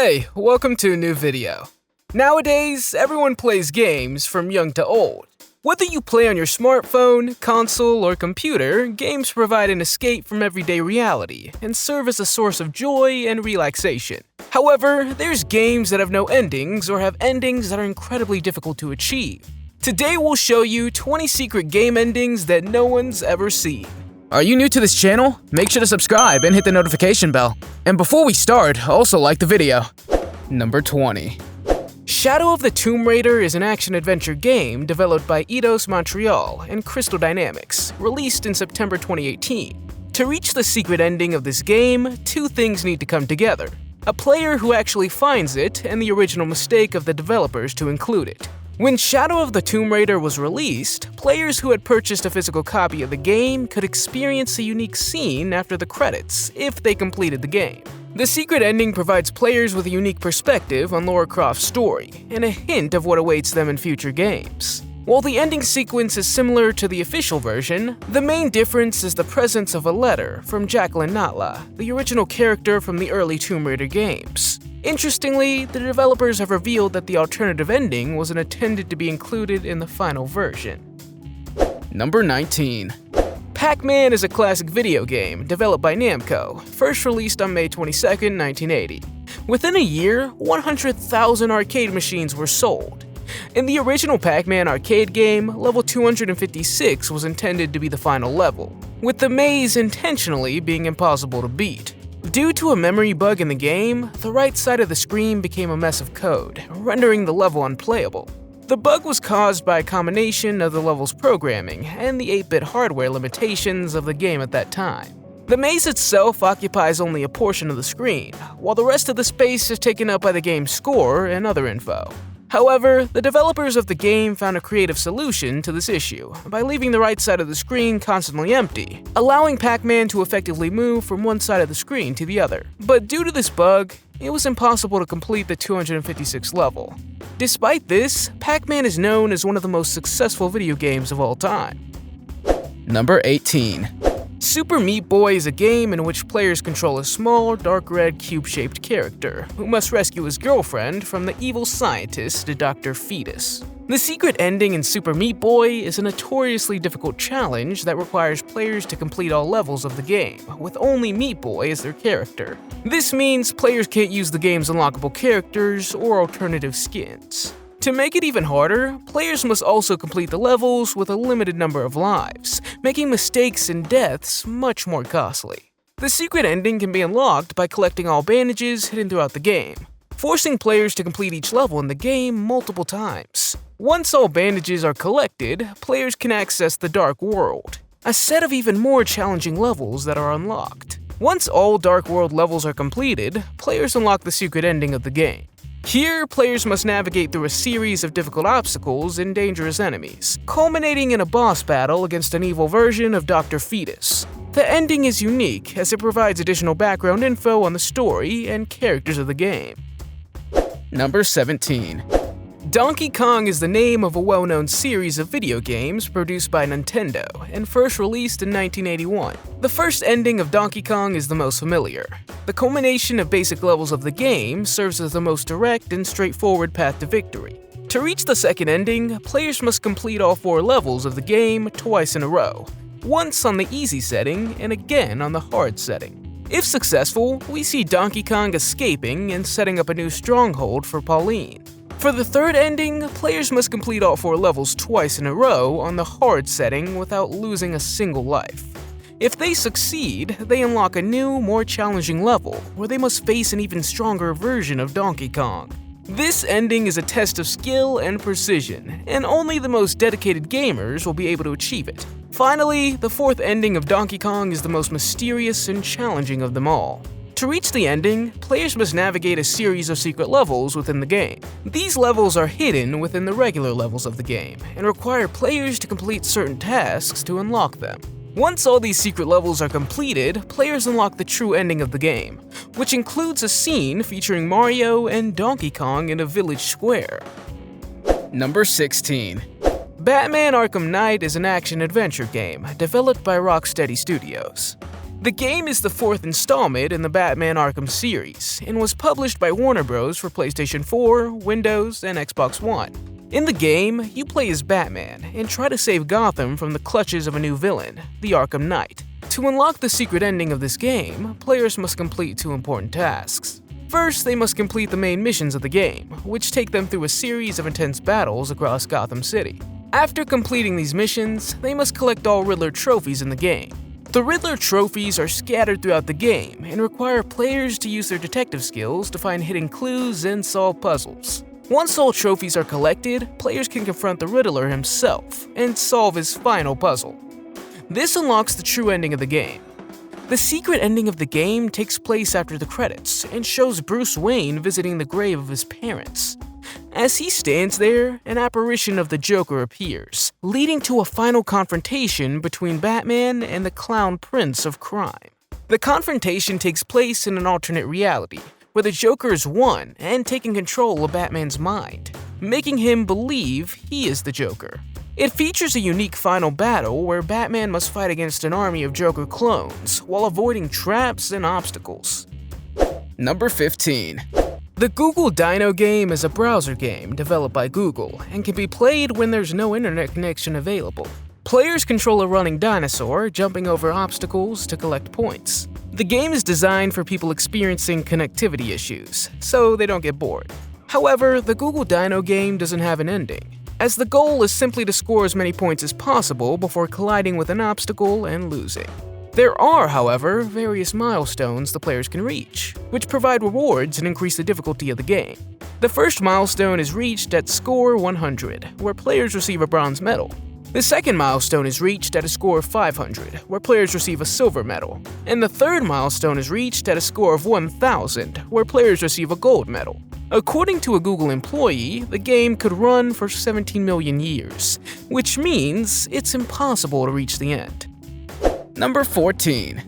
Hey, welcome to a new video. Nowadays, everyone plays games from young to old. Whether you play on your smartphone, console, or computer, games provide an escape from everyday reality and serve as a source of joy and relaxation. However, there's games that have no endings or have endings that are incredibly difficult to achieve. Today we'll show you 20 secret game endings that no one's ever seen. Are you new to this channel? Make sure to subscribe and hit the notification bell. And before we start, also like the video. Number 20. Shadow of the Tomb Raider is an action-adventure game developed by Eidos Montreal and Crystal Dynamics, released in September 2018. To reach the secret ending of this game, two things need to come together: a player who actually finds it and the original mistake of the developers to include it. When Shadow of the Tomb Raider was released, players who had purchased a physical copy of the game could experience a unique scene after the credits if they completed the game. The secret ending provides players with a unique perspective on Lara Croft's story and a hint of what awaits them in future games. While the ending sequence is similar to the official version, the main difference is the presence of a letter from Jacqueline Natla, the original character from the early Tomb Raider games. Interestingly, the developers have revealed that the alternative ending wasn't intended to be included in the final version. Number 19. Pac-Man is a classic video game developed by Namco, first released on May 22, 1980. Within a year, 100,000 arcade machines were sold. In the original Pac-Man arcade game, level 256 was intended to be the final level, with the maze intentionally being impossible to beat. Due to a memory bug in the game, the right side of the screen became a mess of code, rendering the level unplayable. The bug was caused by a combination of the level's programming and the 8-bit hardware limitations of the game at that time. The maze itself occupies only a portion of the screen, while the rest of the space is taken up by the game's score and other info. However, the developers of the game found a creative solution to this issue by leaving the right side of the screen constantly empty, allowing Pac-Man to effectively move from one side of the screen to the other. But due to this bug, it was impossible to complete the 256th level. Despite this, Pac-Man is known as one of the most successful video games of all time. Number 18. Super Meat Boy is a game in which players control a small, dark red cube-shaped character who must rescue his girlfriend from the evil scientist, Dr. Fetus. The secret ending in Super Meat Boy is a notoriously difficult challenge that requires players to complete all levels of the game, with only Meat Boy as their character. This means players can't use the game's unlockable characters or alternative skins. To make it even harder, players must also complete the levels with a limited number of lives, making mistakes and deaths much more costly. The secret ending can be unlocked by collecting all bandages hidden throughout the game, forcing players to complete each level in the game multiple times. Once all bandages are collected, players can access the Dark World, a set of even more challenging levels that are unlocked. Once all Dark World levels are completed, players unlock the secret ending of the game. Here, players must navigate through a series of difficult obstacles and dangerous enemies, culminating in a boss battle against an evil version of Dr. Fetus. The ending is unique as it provides additional background info on the story and characters of the game. Number 17. Donkey Kong is the name of a well-known series of video games produced by Nintendo and first released in 1981. The first ending of Donkey Kong is the most familiar. The culmination of basic levels of the game serves as the most direct and straightforward path to victory. To reach the second ending, players must complete all 4 levels of the game twice in a row, once on the easy setting and again on the hard setting. If successful, we see Donkey Kong escaping and setting up a new stronghold for Pauline. For the third ending, players must complete all 4 levels twice in a row on the hard setting without losing a single life. If they succeed, they unlock a new, more challenging level where they must face an even stronger version of Donkey Kong. This ending is a test of skill and precision, and only the most dedicated gamers will be able to achieve it. Finally, the fourth ending of Donkey Kong is the most mysterious and challenging of them all. To reach the ending, players must navigate a series of secret levels within the game. These levels are hidden within the regular levels of the game and require players to complete certain tasks to unlock them. Once all these secret levels are completed, players unlock the true ending of the game, which includes a scene featuring Mario and Donkey Kong in a village square. Number 16. Batman Arkham Knight is an action-adventure game developed by Rocksteady Studios. The game is the fourth installment in the Batman Arkham series and was published by Warner Bros. For PlayStation 4, Windows, and Xbox One. In the game, you play as Batman and try to save Gotham from the clutches of a new villain, the Arkham Knight. To unlock the secret ending of this game, players must complete two important tasks. First, they must complete the main missions of the game, which take them through a series of intense battles across Gotham City. After completing these missions, they must collect all Riddler trophies in the game. The Riddler trophies are scattered throughout the game and require players to use their detective skills to find hidden clues and solve puzzles. Once all trophies are collected, players can confront the Riddler himself and solve his final puzzle. This unlocks the true ending of the game. The secret ending of the game takes place after the credits and shows Bruce Wayne visiting the grave of his parents. As he stands there, an apparition of the Joker appears, leading to a final confrontation between Batman and the Clown Prince of Crime. The confrontation takes place in an alternate reality, where the Joker is won and taking control of Batman's mind, making him believe he is the Joker. It features a unique final battle where Batman must fight against an army of Joker clones while avoiding traps and obstacles. Number 15. The Google Dino game is a browser game developed by Google and can be played when there's no internet connection available. Players control a running dinosaur jumping over obstacles to collect points. The game is designed for people experiencing connectivity issues, so they don't get bored. However, the Google Dino game doesn't have an ending, as the goal is simply to score as many points as possible before colliding with an obstacle and losing. There are, however, various milestones the players can reach, which provide rewards and increase the difficulty of the game. The first milestone is reached at score 100, where players receive a bronze medal. The second milestone is reached at a score of 500, where players receive a silver medal. And the third milestone is reached at a score of 1000, where players receive a gold medal. According to a Google employee, the game could run for 17 million years, which means it's impossible to reach the end. Number 14.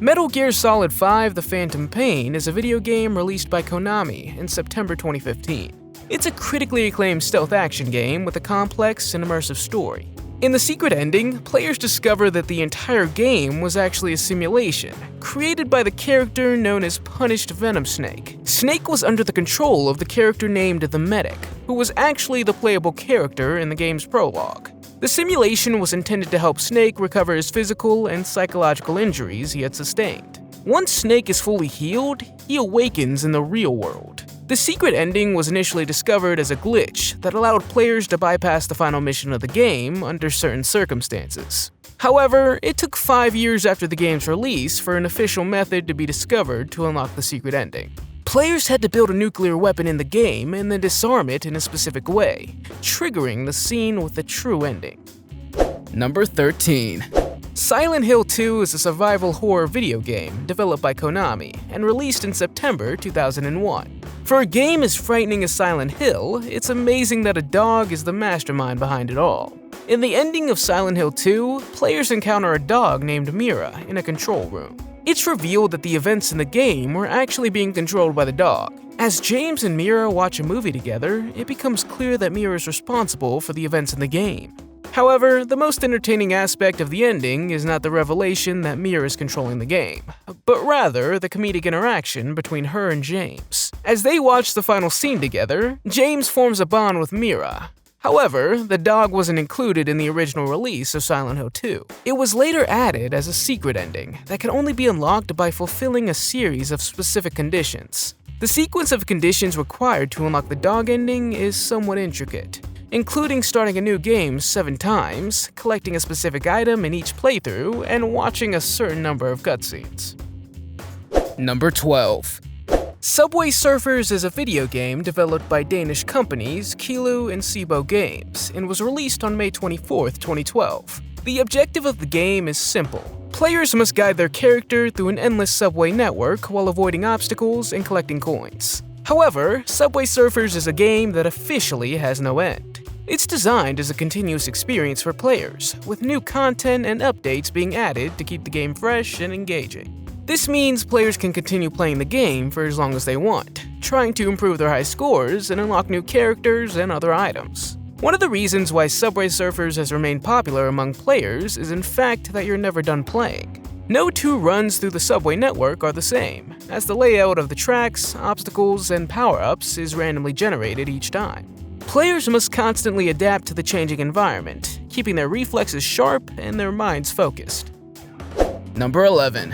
Metal Gear Solid 5: The Phantom Pain is a video game released by Konami in September 2015. It's a critically acclaimed stealth action game with a complex and immersive story. In the secret ending, players discover that the entire game was actually a simulation, created by the character known as Punished Venom Snake. Snake was under the control of the character named the Medic, who was actually the playable character in the game's prologue. The simulation was intended to help Snake recover his physical and psychological injuries he had sustained. Once Snake is fully healed, he awakens in the real world. The secret ending was initially discovered as a glitch that allowed players to bypass the final mission of the game under certain circumstances. However, it took 5 years after the game's release for an official method to be discovered to unlock the secret ending. Players had to build a nuclear weapon in the game and then disarm it in a specific way, triggering the scene with the true ending. Number 13. Silent Hill 2 is a survival horror video game developed by Konami and released in September 2001. For a game as frightening as Silent Hill, it's amazing that a dog is the mastermind behind it all. In the ending of Silent Hill 2, players encounter a dog named Mira in a control room. It's revealed that the events in the game were actually being controlled by the dog. As James and Mira watch a movie together, it becomes clear that Mira is responsible for the events in the game. However, the most entertaining aspect of the ending is not the revelation that Mira is controlling the game, but rather the comedic interaction between her and James. As they watch the final scene together, James forms a bond with Mira. However, the dog wasn't included in the original release of Silent Hill 2. It was later added as a secret ending that can only be unlocked by fulfilling a series of specific conditions. The sequence of conditions required to unlock the dog ending is somewhat intricate, including starting a new game 7 times, collecting a specific item in each playthrough, and watching a certain number of cutscenes. Number 12. Subway Surfers is a video game developed by Danish companies Kilo and Sibo Games and was released on May 24, 2012. The objective of the game is simple. Players must guide their character through an endless subway network while avoiding obstacles and collecting coins. However, Subway Surfers is a game that officially has no end. It's designed as a continuous experience for players, with new content and updates being added to keep the game fresh and engaging. This means players can continue playing the game for as long as they want, trying to improve their high scores and unlock new characters and other items. One of the reasons why Subway Surfers has remained popular among players is in fact that you're never done playing. No two runs through the subway network are the same, as the layout of the tracks, obstacles, and power-ups is randomly generated each time. Players must constantly adapt to the changing environment, keeping their reflexes sharp and their minds focused. Number 11.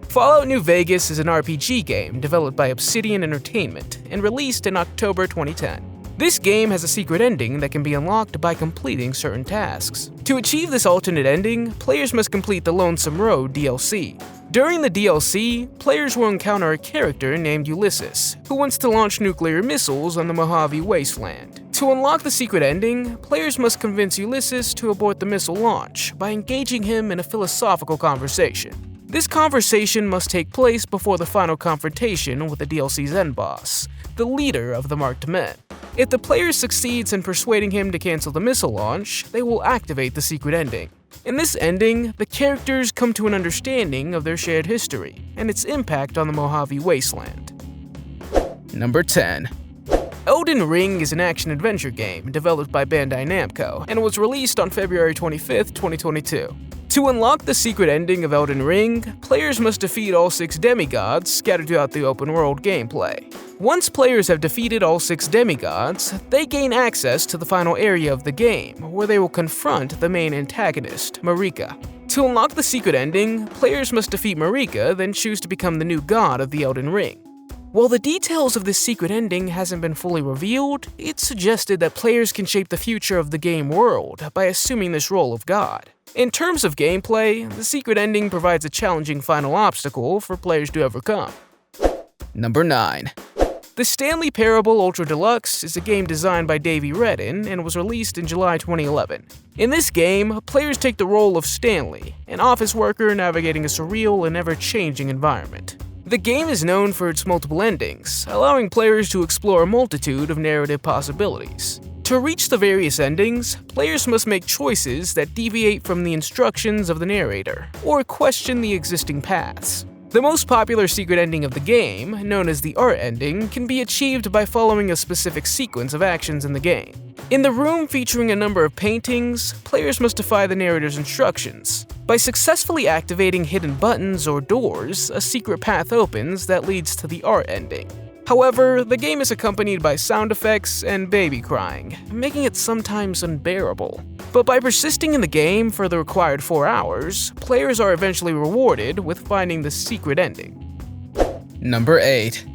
Fallout New Vegas is an RPG game developed by Obsidian Entertainment and released in October 2010. This game has a secret ending that can be unlocked by completing certain tasks. To achieve this alternate ending, players must complete the Lonesome Road DLC. During the DLC, players will encounter a character named Ulysses, who wants to launch nuclear missiles on the Mojave Wasteland. To unlock the secret ending, players must convince Ulysses to abort the missile launch by engaging him in a philosophical conversation. This conversation must take place before the final confrontation with the DLC's end boss, the leader of the Marked Men. If the player succeeds in persuading him to cancel the missile launch, they will activate the secret ending. In this ending, the characters come to an understanding of their shared history and its impact on the Mojave Wasteland. Number 10. Elden Ring is an action-adventure game developed by Bandai Namco and was released on February 25, 2022. To unlock the secret ending of Elden Ring, players must defeat all 6 demigods scattered throughout the open-world gameplay. Once players have defeated all 6 demigods, they gain access to the final area of the game, where they will confront the main antagonist, Marika. To unlock the secret ending, players must defeat Marika, then choose to become the new god of the Elden Ring. While the details of this secret ending hasn't been fully revealed, it's suggested that players can shape the future of the game world by assuming this role of god. In terms of gameplay, the secret ending provides a challenging final obstacle for players to overcome. Number 9. The Stanley Parable Ultra Deluxe is a game designed by Davey Redden and was released in July 2011. In this game, players take the role of Stanley, an office worker navigating a surreal and ever-changing environment. The game is known for its multiple endings, allowing players to explore a multitude of narrative possibilities. To reach the various endings, players must make choices that deviate from the instructions of the narrator, or question the existing paths. The most popular secret ending of the game, known as the art ending, can be achieved by following a specific sequence of actions in the game. In the room featuring a number of paintings, players must defy the narrator's instructions. By successfully activating hidden buttons or doors, a secret path opens that leads to the art ending. However, the game is accompanied by sound effects and baby crying, making it sometimes unbearable. But by persisting in the game for the required 4 hours, players are eventually rewarded with finding the secret ending. Number 8.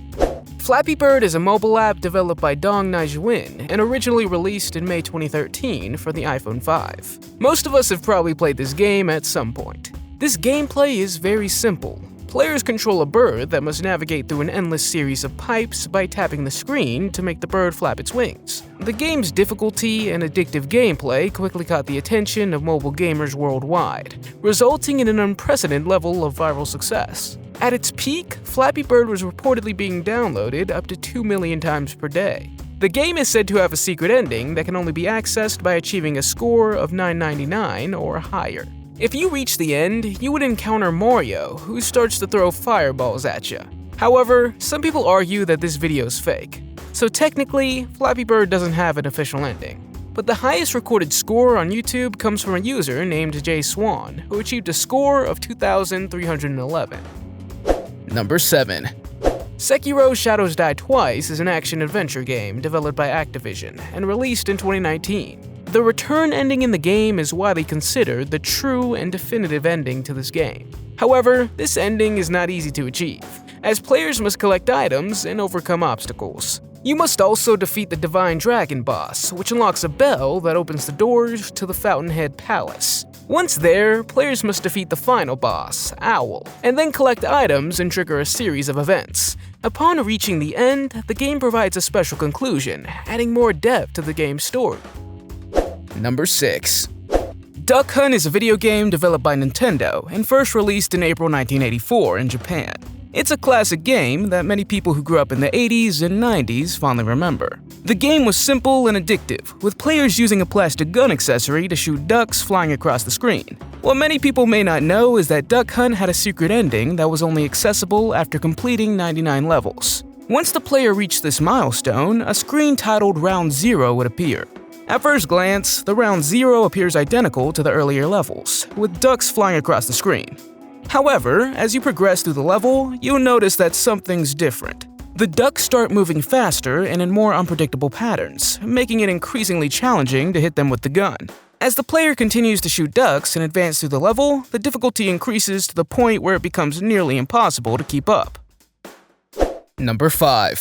Flappy Bird is a mobile app developed by Dong Naijuin and originally released in May 2013 for the iPhone 5. Most of us have probably played this game at some point. This gameplay is very simple. Players control a bird that must navigate through an endless series of pipes by tapping the screen to make the bird flap its wings. The game's difficulty and addictive gameplay quickly caught the attention of mobile gamers worldwide, resulting in an unprecedented level of viral success. At its peak, Flappy Bird was reportedly being downloaded up to 2 million times per day. The game is said to have a secret ending that can only be accessed by achieving a score of 999 or higher. If you reach the end, you would encounter Mario, who starts to throw fireballs at you. However, some people argue that this video is fake. So technically, Flappy Bird doesn't have an official ending. But the highest recorded score on YouTube comes from a user named Jay Swan, who achieved a score of 2,311. Number 7. Sekiro Shadows Die Twice is an action-adventure game developed by Activision and released in 2019. The return ending in the game is widely considered the true and definitive ending to this game. However, this ending is not easy to achieve, as players must collect items and overcome obstacles. You must also defeat the Divine Dragon boss, which unlocks a bell that opens the doors to the Fountainhead Palace. Once there, players must defeat the final boss, Owl, and then collect items and trigger a series of events. Upon reaching the end, the game provides a special conclusion, adding more depth to the game's story. Number 6. Duck Hunt is a video game developed by Nintendo and first released in April 1984 in Japan. It's a classic game that many people who grew up in the 80s and 90s fondly remember. The game was simple and addictive, with players using a plastic gun accessory to shoot ducks flying across the screen. What many people may not know is that Duck Hunt had a secret ending that was only accessible after completing 99 levels. Once the player reached this milestone, a screen titled Round 0 would appear. At first glance, the Round 0 appears identical to the earlier levels, with ducks flying across the screen. However, as you progress through the level, you'll notice that something's different. The ducks start moving faster and in more unpredictable patterns, making it increasingly challenging to hit them with the gun. As the player continues to shoot ducks and advance through the level, the difficulty increases to the point where it becomes nearly impossible to keep up. Number 5.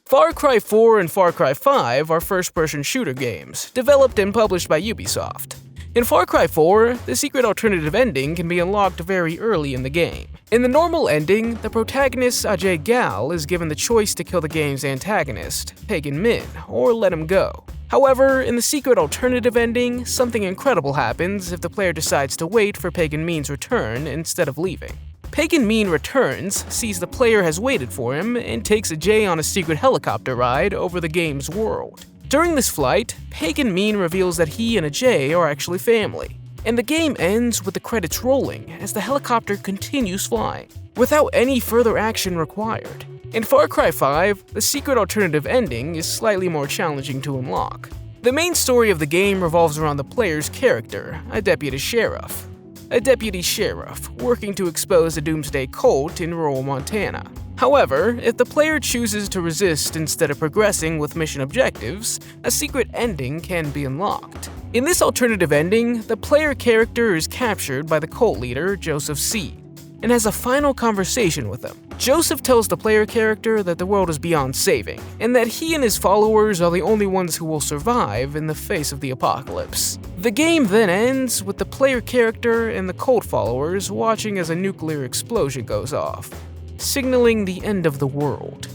Far Cry 4 and Far Cry 5 are first-person shooter games, developed and published by Ubisoft. In Far Cry 4, the secret alternative ending can be unlocked very early in the game. In the normal ending, the protagonist Ajay Gal is given the choice to kill the game's antagonist, Pagan Min, or let him go. However, in the secret alternative ending, something incredible happens if the player decides to wait for Pagan Min's return instead of leaving. Pagan Min returns, sees the player has waited for him, and takes Ajay on a secret helicopter ride over the game's world. During this flight, Pagan Min reveals that he and Ajay are actually family, and the game ends with the credits rolling as the helicopter continues flying, without any further action required. In Far Cry 5, the secret alternative ending is slightly more challenging to unlock. The main story of the game revolves around the player's character, a deputy sheriff. A deputy sheriff working to expose a doomsday cult in rural Montana. However, if the player chooses to resist instead of progressing with mission objectives, a secret ending can be unlocked. In this alternative ending, the player character is captured by the cult leader, Joseph Seed, and has a final conversation with him. Joseph tells the player character that the world is beyond saving, and that he and his followers are the only ones who will survive in the face of the apocalypse. The game then ends with the player character and the cult followers watching as a nuclear explosion goes off, signaling the end of the world.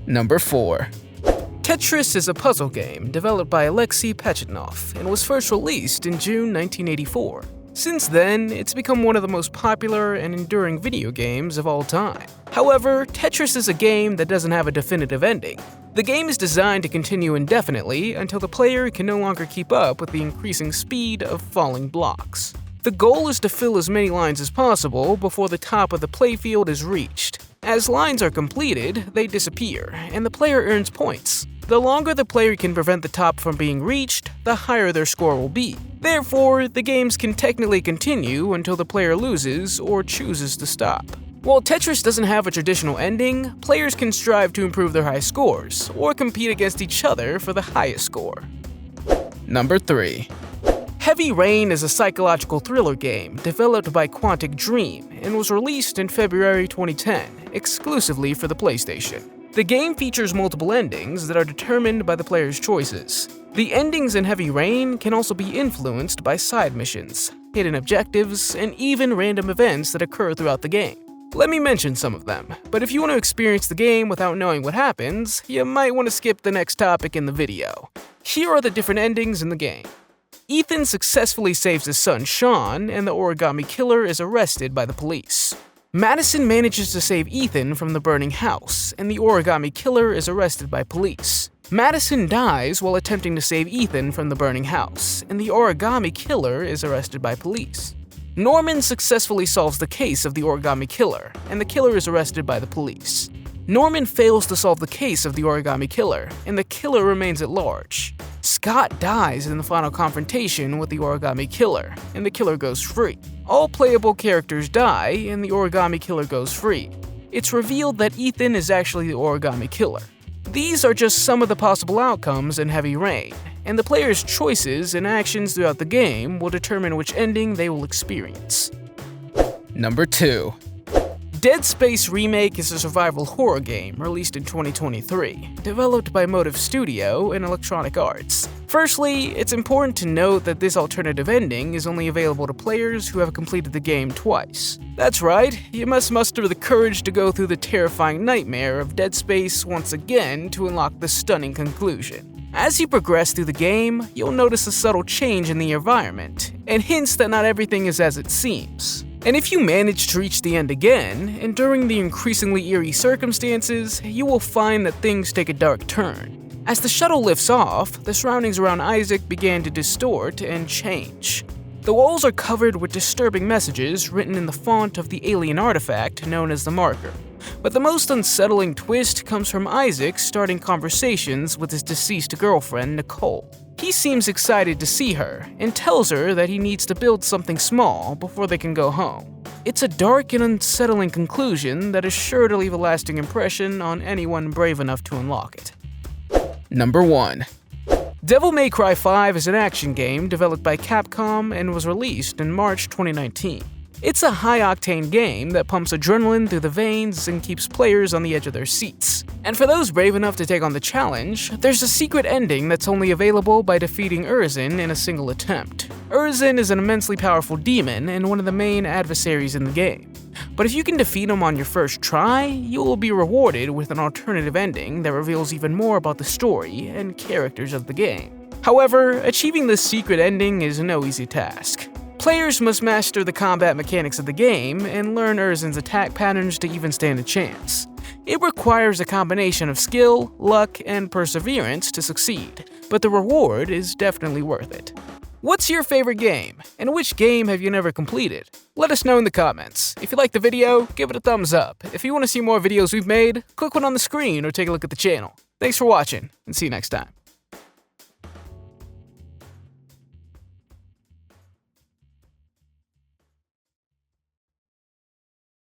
Number 4. Tetris is a puzzle game developed by Alexei Pechetnov and was first released in June 1984. Since then, it's become one of the most popular and enduring video games of all time. However, Tetris is a game that doesn't have a definitive ending. The game is designed to continue indefinitely until the player can no longer keep up with the increasing speed of falling blocks. The goal is to fill as many lines as possible before the top of the playfield is reached. As lines are completed, they disappear, and the player earns points. The longer the player can prevent the top from being reached, the higher their score will be. Therefore, the games can technically continue until the player loses or chooses to stop. While Tetris doesn't have a traditional ending, players can strive to improve their high scores, or compete against each other for the highest score. Number 3. Heavy Rain is a psychological thriller game developed by Quantic Dream and was released in February 2010, exclusively for the PlayStation. The game features multiple endings that are determined by the player's choices. The endings in Heavy Rain can also be influenced by side missions, hidden objectives, and even random events that occur throughout the game. Let me mention some of them, but if you want to experience the game without knowing what happens, you might want to skip the next topic in the video. Here are the different endings in the game. Ethan successfully saves his son Sean, and the origami killer is arrested by the police. Madison manages to save Ethan from the burning house, and the origami killer is arrested by police. Madison dies while attempting to save Ethan from the burning house, and the origami killer is arrested by police. Norman successfully solves the case of the origami killer, and the killer is arrested by the police. Norman fails to solve the case of the origami killer, and the killer remains at large. Scott dies in the final confrontation with the origami killer, and the killer goes free. All playable characters die, and the origami killer goes free. It's revealed that Ethan is actually the origami killer. These are just some of the possible outcomes in Heavy Rain, and the player's choices and actions throughout the game will determine which ending they will experience. Number 2. Dead Space Remake is a survival horror game released in 2023, developed by Motive Studio and Electronic Arts. Firstly, it's important to note that this alternative ending is only available to players who have completed the game twice. That's right, you must muster the courage to go through the terrifying nightmare of Dead Space once again to unlock the stunning conclusion. As you progress through the game, you'll notice a subtle change in the environment, and hints that not everything is as it seems. And if you manage to reach the end again, and during the increasingly eerie circumstances, you will find that things take a dark turn. As the shuttle lifts off, the surroundings around Isaac began to distort and change. The walls are covered with disturbing messages written in the font of the alien artifact known as the Marker. But the most unsettling twist comes from Isaac starting conversations with his deceased girlfriend, Nicole. He seems excited to see her, and tells her that he needs to build something small before they can go home. It's a dark and unsettling conclusion that is sure to leave a lasting impression on anyone brave enough to unlock it. Number 1. Devil May Cry 5 is an action game developed by Capcom and was released in March 2019. It's a high-octane game that pumps adrenaline through the veins and keeps players on the edge of their seats. And for those brave enough to take on the challenge, there's a secret ending that's only available by defeating Urizen in a single attempt. Urizen is an immensely powerful demon and one of the main adversaries in the game. But if you can defeat him on your first try, you will be rewarded with an alternative ending that reveals even more about the story and characters of the game. However, achieving this secret ending is no easy task. Players must master the combat mechanics of the game and learn Urizen's attack patterns to even stand a chance. It requires a combination of skill, luck, and perseverance to succeed, but the reward is definitely worth it. What's your favorite game, and which game have you never completed? Let us know in the comments. If you liked the video, give it a thumbs up. If you want to see more videos we've made, click one on the screen or take a look at the channel. Thanks for watching, and see you next time.